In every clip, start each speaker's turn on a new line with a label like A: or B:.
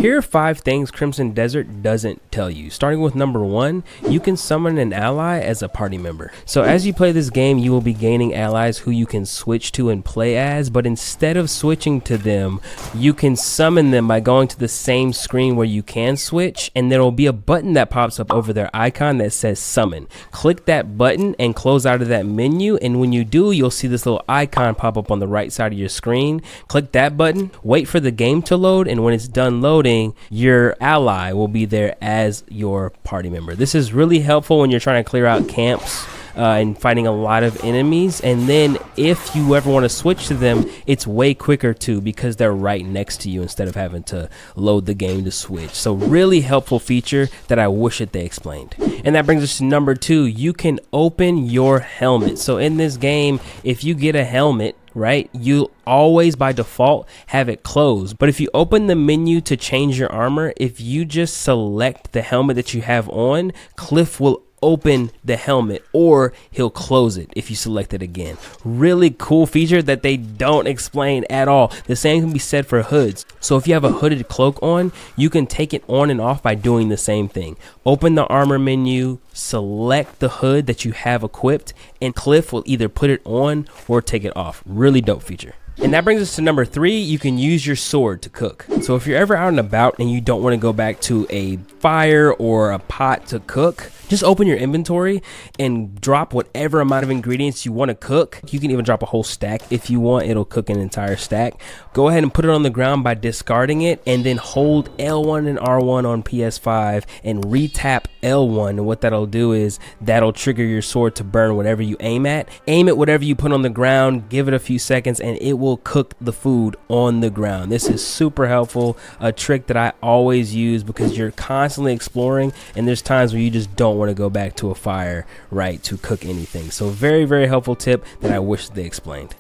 A: Here are 5 things Crimson Desert doesn't tell you. Starting with number 1, you can summon an ally as a party member. So as you play this game, you will be gaining allies who you can switch to and play as, but instead of switching to them, you can summon them by going to the same screen where you can switch, and there will be a button that pops up over their icon that says summon. Click that button and close out of that menu, and when you do, you'll see this little icon pop up on the right side of your screen. Click that button, wait for the game to load, and when it's done loading, your ally will be there as your party member. This is really helpful when you're trying to clear out camps and fighting a lot of enemies, and then if you ever want to switch to them, it's way quicker too because they're right next to you instead of having to load the game to switch. So really helpful feature that I wish that they explained. And that brings us to number 2, you can open your helmet. So in this game, if you get a helmet, right, you always by default have it closed, but if you open the menu to change your armor, if you just select the helmet that you have on, Cliff will open the helmet, or he'll close it if you select it again. Really cool feature that they don't explain at all. The same can be said for hoods. So if you have a hooded cloak on, you can take it on and off by doing the same thing. Open the armor menu, select the hood that you have equipped, and Cliff will either put it on or take it off. Really dope feature. And that brings us to number 3, you can use your sword to cook. So if you're ever out and about and you don't want to go back to a fire or a pot to cook, just open your inventory and drop whatever amount of ingredients you want to cook. You can even drop a whole stack if you want. It'll cook an entire stack. Go ahead and put it on the ground by discarding it, and then hold L1 and R1 on PS5 and re-tap L1. And what that'll do is that'll trigger your sword to burn whatever you aim at. Aim at whatever you put on the ground, give it a few seconds, and it will cook the food on the ground. This is super helpful, a trick that I always use because you're constantly exploring, and there's times where you just don't want to go back to a fire, right, to cook anything. So very, very helpful tip that I wish they explained.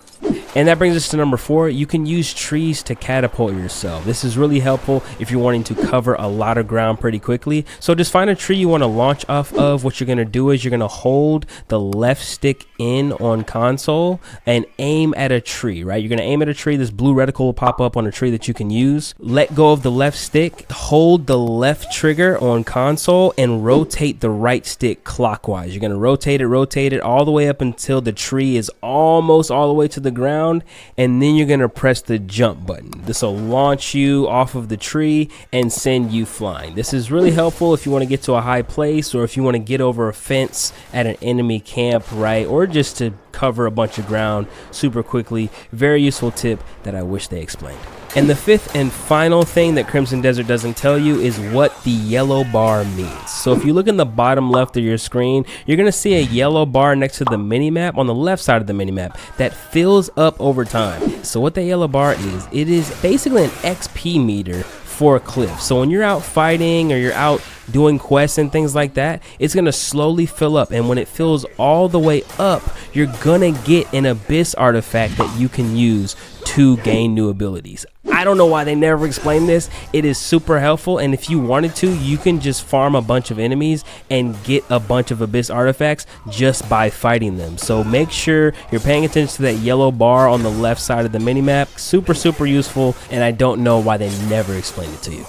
A: And that brings us to number 4, you can use trees to catapult yourself. This is really helpful if you're wanting to cover a lot of ground pretty quickly. So just find a tree you want to launch off of. What you're going to do is you're going to hold the left stick in on console and aim at a tree, right? You're going to aim at a tree. This blue reticle will pop up on a tree that you can use. Let go of the left stick, hold the left trigger on console, and rotate the right stick clockwise. You're going to rotate it all the way up until the tree is almost all the way to the ground, and then you're going to press the jump button. This will launch you off of the tree and send you flying. This is really helpful if you want to get to a high place, or if you want to get over a fence at an enemy camp, right, or just to cover a bunch of ground super quickly. Very useful tip that I wish they explained. And the 5th and final thing that Crimson Desert doesn't tell you is what the yellow bar means. So if you look in the bottom left of your screen, you're going to see a yellow bar next to the minimap on the left side of the minimap that fills up over time. So what that yellow bar is, it is basically an XP meter for Cliff. So when you're out fighting or you're out doing quests and things like that, it's going to slowly fill up, and when it fills all the way up, you're gonna get an abyss artifact that you can use to gain new abilities. I don't know why they never explained this. It is super helpful, and if you wanted to, you can just farm a bunch of enemies and get a bunch of abyss artifacts just by fighting them. So make sure you're paying attention to that yellow bar on the left side of the minimap. Super useful, and I don't know why they never explained it to you.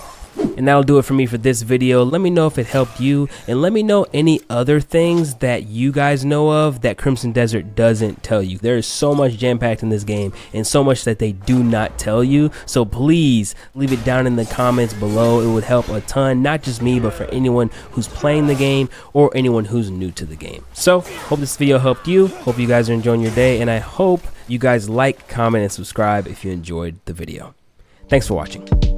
A: And that'll do it for me for this video. Let me know if it helped you, and let me know any other things that you guys know of that Crimson Desert doesn't tell you. There is so much jam-packed in this game and so much that they do not tell you. So please leave it down in the comments below. It would help a ton, not just me, but for anyone who's playing the game or anyone who's new to the game. So hope this video helped you. Hope you guys are enjoying your day, and I hope you guys like, comment, and subscribe if you enjoyed the video. Thanks for watching.